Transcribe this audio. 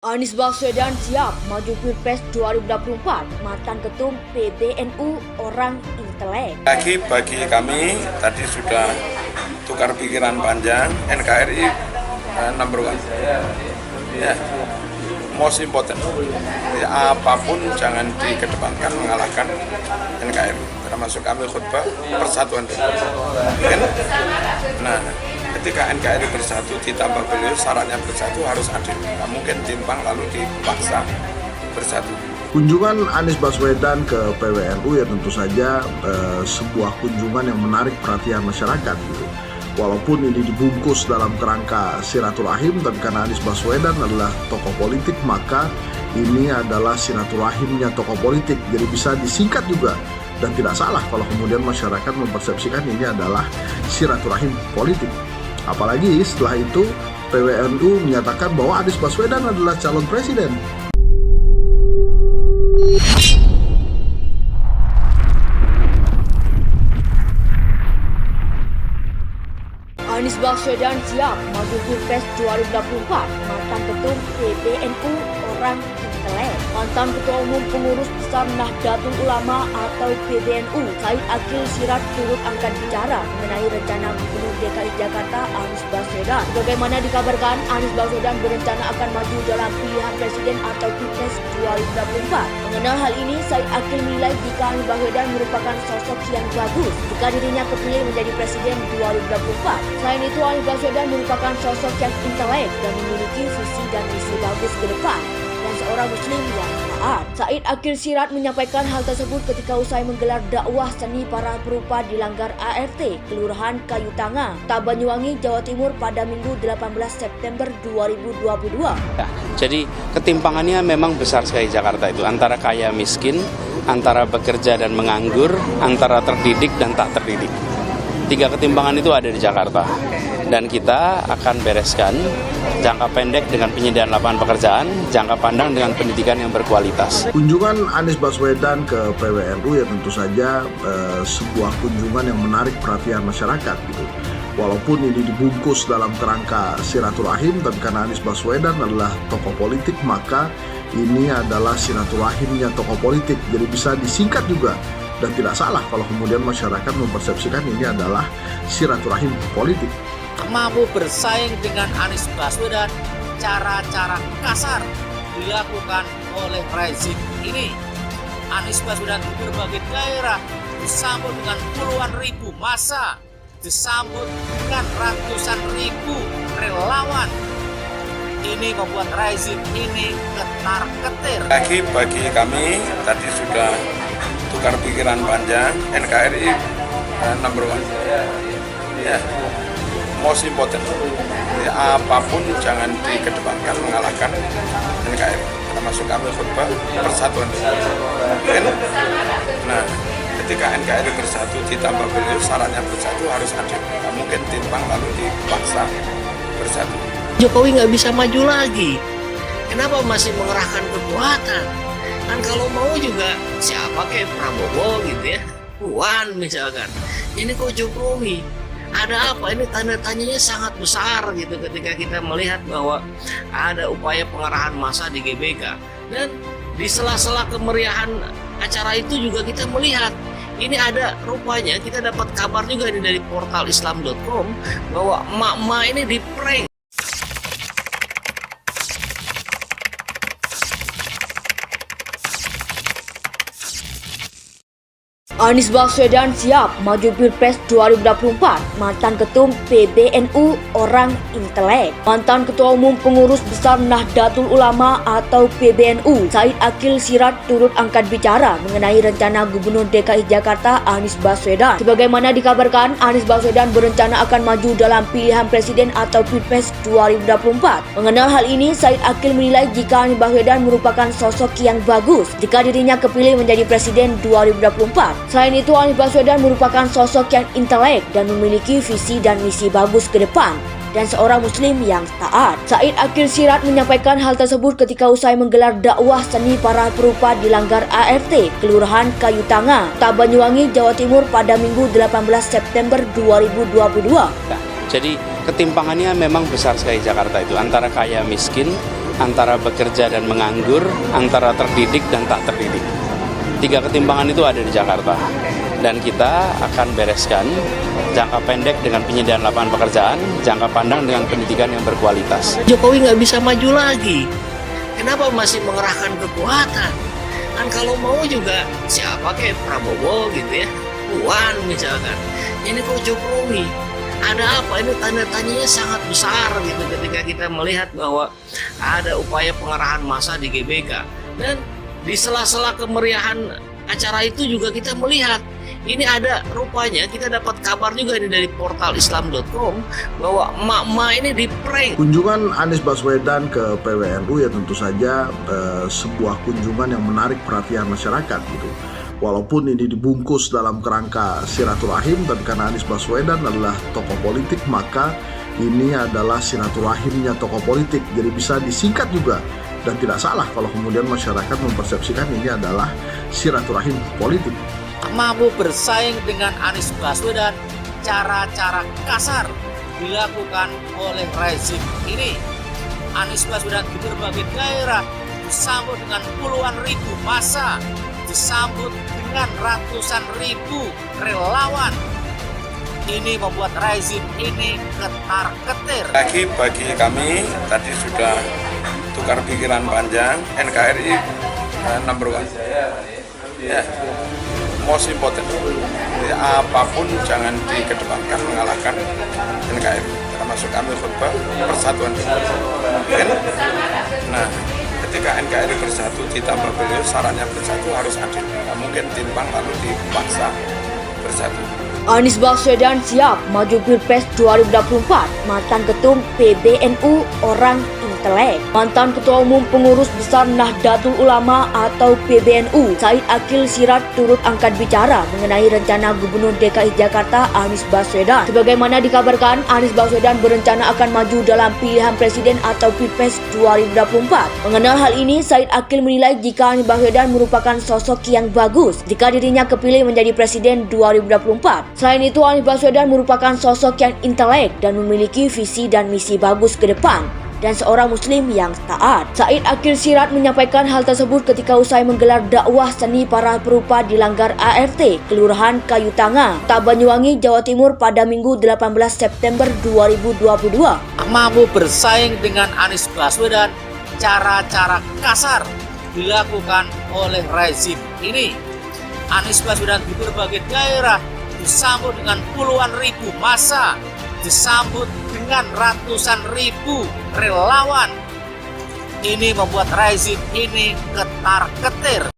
Anies Baswedan siap maju Pilpres 2024, mantan ketum PBNU orang intelek. Bagi kami tadi sudah tukar pikiran panjang, NKRI number one. Ya, most important. Ya, apapun jangan dikedepankan mengalahkan NKRI. Termasuk kami khutbah persatuan. Kan? Nah, ketika NKRI bersatu ditambah beliau syaratnya bersatu harus adil. Nggak mungkin timpang lalu dipaksa bersatu. Kunjungan Anies Baswedan ke PBNU ya tentu saja sebuah kunjungan yang menarik perhatian masyarakat gitu. Walaupun ini dibungkus dalam kerangka silaturahim, tapi karena Anies Baswedan adalah tokoh politik, maka ini adalah silaturahimnya tokoh politik. Jadi bisa disingkat juga dan tidak salah kalau kemudian masyarakat mempersepsikan ini adalah silaturahim politik. Apalagi setelah itu PBNU menyatakan bahwa Anies Baswedan adalah calon presiden. Anies Baswedan siap maju Pilpres 2024, mantan ketum PBNU orang intelek. Mantan Ketua Umum Pengurus Besar Nahdlatul Ulama atau PBNU, Said Akil Siraj turut angkat bicara mengenai rencana Gubernur DKI Jakarta Anies Baswedan. Sebagaimana dikabarkan, Anies Baswedan berencana akan maju dalam pilihan presiden atau Pilpres 2024. Mengenal hal ini, Said Akil menilai jika Anies Baswedan merupakan sosok yang bagus jika dirinya kepilih menjadi presiden 2024. Selain itu, Anies Baswedan merupakan sosok yang intelek dan memiliki visi dan misi bagus ke depan, dan seorang muslim yang taat. Said Akil Siraj menyampaikan hal tersebut ketika usai menggelar dakwah seni para perupa di Langgar ART, Kelurahan Kayu Tanga, Banyuwangi, Jawa Timur pada Minggu 18 September 2022. Jadi ketimpangannya memang besar sekali Jakarta itu, antara kaya miskin, antara bekerja dan menganggur, antara terdidik dan tak terdidik. Tiga ketimpangan itu ada di Jakarta, dan kita akan bereskan jangka pendek dengan penyediaan lapangan pekerjaan, jangka pandang dengan pendidikan yang berkualitas. Kunjungan Anies Baswedan ke PBNU ya tentu saja sebuah kunjungan yang menarik perhatian masyarakat gitu. Walaupun ini dibungkus dalam kerangka silaturahim, tapi karena Anies Baswedan adalah tokoh politik, maka ini adalah silaturahimnya tokoh politik. Jadi bisa disingkat juga dan tidak salah kalau kemudian masyarakat mempersepsikan ini adalah silaturahim politik. Mampu bersaing dengan Anies Baswedan, cara-cara kasar dilakukan oleh rezim ini. Anies Baswedan di berbagai daerah disambut dengan puluhan ribu massa, disambut dengan ratusan ribu relawan. Ini membuat rezim ini ketar-ketir. Bagi kami tadi sudah tukar pikiran panjang, NKRI number one. Ya, most important. Ya, apapun jangan dikedepankan mengalahkan NKRI. Termasuk kami khutbah persatuan. Kan? Nah, ketika NKRI bersatu ditambah beliau syaratnya bersatu harus adil. Nggak mungkin timpang lalu dipaksa bersatu. Jokowi nggak bisa maju lagi. Kenapa masih mengerahkan kekuatan? Kan kalau mau juga siapa kayak Prabowo gitu ya, Puan misalkan. Ini kok Jokowi? Ada apa? Ini tanda tanyanya sangat besar gitu ketika kita melihat bahwa ada upaya pengerahan massa di GBK. Dan di sela-sela kemeriahan acara itu juga kita melihat ini ada rupanya, kita dapat kabar juga ini dari portal islam.com bahwa emak-emak ini diprank. Anies Baswedan siap maju Pilpres 2024, mantan ketum PBNU orang intelek. Mantan Ketua Umum Pengurus Besar Nahdlatul Ulama atau PBNU, Said Akil Siraj turut angkat bicara mengenai rencana Gubernur DKI Jakarta Anies Baswedan. Sebagaimana dikabarkan, Anies Baswedan berencana akan maju dalam pilihan presiden atau Pilpres 2024. Mengenal hal ini, Said Akil menilai jika Anies Baswedan merupakan sosok yang bagus jika dirinya kepilih menjadi presiden 2024. Selain itu, Anies Baswedan merupakan sosok yang intelek dan memiliki visi dan misi bagus ke depan, dan seorang muslim yang taat. Said Akil Siraj menyampaikan hal tersebut ketika usai menggelar dakwah seni para perupa di Langgar ART, Kelurahan Kayu Tanga, Banyuwangi, Jawa Timur pada Minggu 18 September 2022. Jadi ketimpangannya memang besar sekali Jakarta itu, antara kaya miskin, antara bekerja dan menganggur, antara terdidik dan tak terdidik. 3 ketimpangan itu ada di Jakarta. Dan kita akan bereskan jangka pendek dengan penyediaan lapangan pekerjaan, jangka pandang dengan pendidikan yang berkualitas. Jokowi nggak bisa maju lagi. Kenapa masih mengerahkan kekuatan? Kan kalau mau juga siapa kayak Prabowo gitu ya, Puan misalkan. Ini kok Jokowi? Ada apa? Ini tanda tanyanya sangat besar gitu ketika kita melihat bahwa ada upaya pengerahan massa di GBK. Dan di sela-sela kemeriahan acara itu juga kita melihat ini ada rupanya kita dapat kabar juga ini dari portal islam.com bahwa emak-emak ini di-prank. Kunjungan Anies Baswedan ke PWNU ya tentu saja sebuah kunjungan yang menarik perhatian masyarakat gitu. Walaupun ini dibungkus dalam kerangka silaturahim, tapi karena Anies Baswedan adalah tokoh politik, maka ini adalah silaturahimnya tokoh politik. Jadi bisa disingkat juga dan tidak salah kalau kemudian masyarakat mempersepsikan ini adalah silaturahim politik. Mampu bersaing dengan Anies Baswedan, cara-cara kasar dilakukan oleh rezim ini. Anies Baswedan di berbagai daerah disambut dengan puluhan ribu massa, disambut dengan ratusan ribu relawan. Ini membuat rezim ini ketar-ketir. Bagi kami tadi sudah tukar pikiran panjang, NKRI number one. Ya, most important. Jadi, apapun jangan dikedepankan mengalahkan NKRI. Termasuk kami khutbah persatuan. Kan? Nah, ketika NKRI bersatu ditambah beliau sarannya bersatu harus adil. Nggak mungkin timpang lalu dipaksa bersatu. Anies Baswedan siap maju Pilpres 2024. Mantan Ketum PBNU orang intelek. Mantan Ketua Umum Pengurus Besar Nahdlatul Ulama atau PBNU Said Akil Siraj turut angkat bicara mengenai rencana Gubernur DKI Jakarta Anies Baswedan. Sebagaimana dikabarkan, Anies Baswedan berencana akan maju dalam pilihan presiden atau Pilpres 2024. Mengenal hal ini, Said Akil menilai jika Anies Baswedan merupakan sosok yang bagus jika dirinya kepilih menjadi presiden 2024. Selain itu, Anies Baswedan merupakan sosok yang intelek dan memiliki visi dan misi bagus ke depan, dan seorang muslim yang taat. Said Akil Siraj menyampaikan hal tersebut ketika usai menggelar dakwah seni para perupa di Langgar ART, Kelurahan Kayu Tanga, Kota Banyuwangi, Jawa Timur pada Minggu 18 September 2022. Mampu bersaing dengan Anies Baswedan, cara-cara kasar dilakukan oleh rezim ini. Anies Baswedan di berbagai daerah disambut dengan puluhan ribu massa, disambut dengan ratusan ribu relawan. Ini membuat rezim ini ketar-ketir.